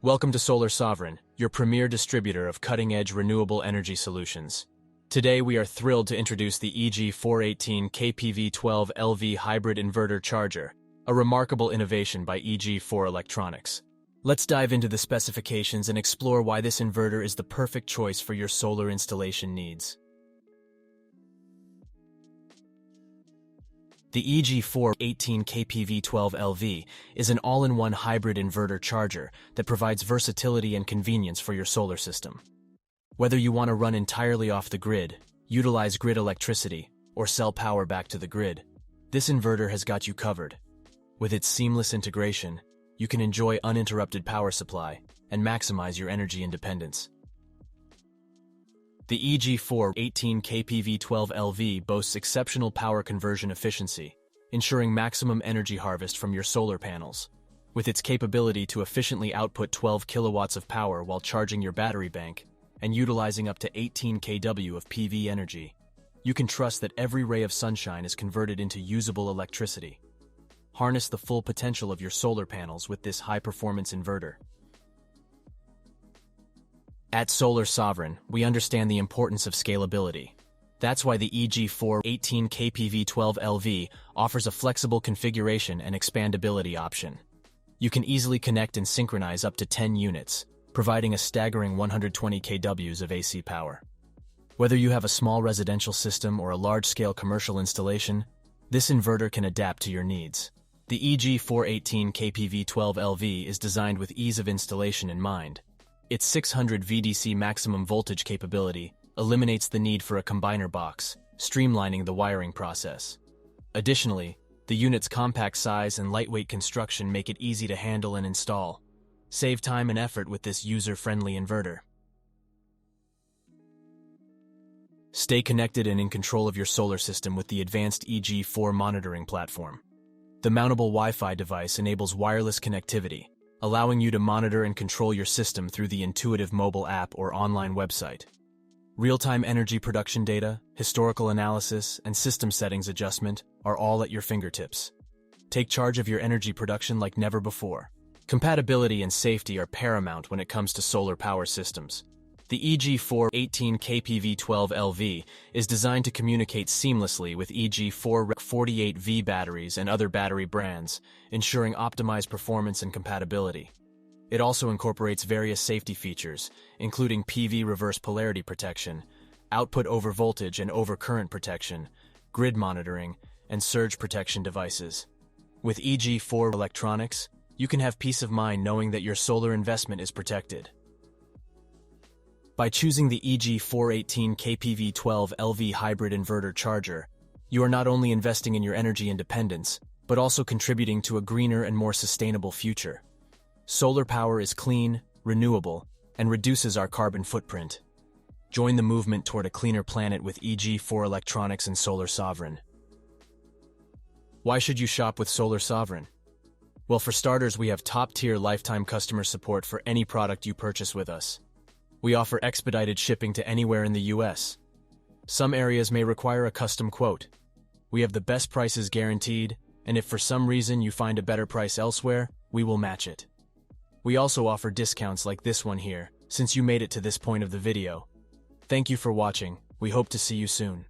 Welcome to Solar Sovereign, your premier distributor of cutting-edge renewable energy solutions. Today we are thrilled to introduce the EG4 kPV12LV hybrid inverter charger, a remarkable innovation by EG4 Electronics. Let's dive into the specifications and explore why this inverter is the perfect choice for your solar installation needs. The EG4 kPV12LV is an all-in-one hybrid inverter charger that provides versatility and convenience for your solar system. Whether you want to run entirely off the grid, utilize grid electricity, or sell power back to the grid, this inverter has got you covered. With its seamless integration, you can enjoy uninterrupted power supply and maximize your energy independence. The EG4 kPV12LV boasts exceptional power conversion efficiency, ensuring maximum energy harvest from your solar panels. With its capability to efficiently output 12 kilowatts of power while charging your battery bank and utilizing up to 18 kW of PV energy, you can trust that every ray of sunshine is converted into usable electricity. Harness the full potential of your solar panels with this high-performance inverter. At Solar Sovereign, we understand the importance of scalability. That's why the EG4 kPV12LV offers a flexible configuration and expandability option. You can easily connect and synchronize up to 10 units, providing a staggering 120 kW of AC power. Whether you have a small residential system or a large-scale commercial installation, this inverter can adapt to your needs. The EG4 kPV12LV is designed with ease of installation in mind. Its 600 VDC maximum voltage capability eliminates the need for a combiner box, streamlining the wiring process. Additionally, the unit's compact size and lightweight construction make it easy to handle and install. Save time and effort with this user-friendly inverter. Stay connected and in control of your solar system with the advanced EG4 monitoring platform. The mountable Wi-Fi device enables wireless connectivity, allowing you to monitor and control your system through the intuitive mobile app or online website. Real-time energy production data, historical analysis, and system settings adjustment are all at your fingertips. Take charge of your energy production like never before. Compatibility and safety are paramount when it comes to solar power systems. The EG4 kPV12LV is designed to communicate seamlessly with EG4 48V batteries and other battery brands, ensuring optimized performance and compatibility. It also incorporates various safety features, including PV reverse polarity protection, output over voltage and over current protection, grid monitoring, and surge protection devices. With EG4 Electronics, you can have peace of mind knowing that your solar investment is protected. By choosing the EG4 kPV12LV hybrid inverter charger, you are not only investing in your energy independence, but also contributing to a greener and more sustainable future. Solar power is clean, renewable, and reduces our carbon footprint. Join the movement toward a cleaner planet with EG4 Electronics and Solar Sovereign. Why should you shop with Solar Sovereign? Well, for starters, we have top-tier lifetime customer support for any product you purchase with us. We offer expedited shipping to anywhere in the US. Some areas may require a custom quote. We have the best prices guaranteed, and if for some reason you find a better price elsewhere, we will match it. We also offer discounts like this one here, since you made it to this point of the video. Thank you for watching. We hope to see you soon.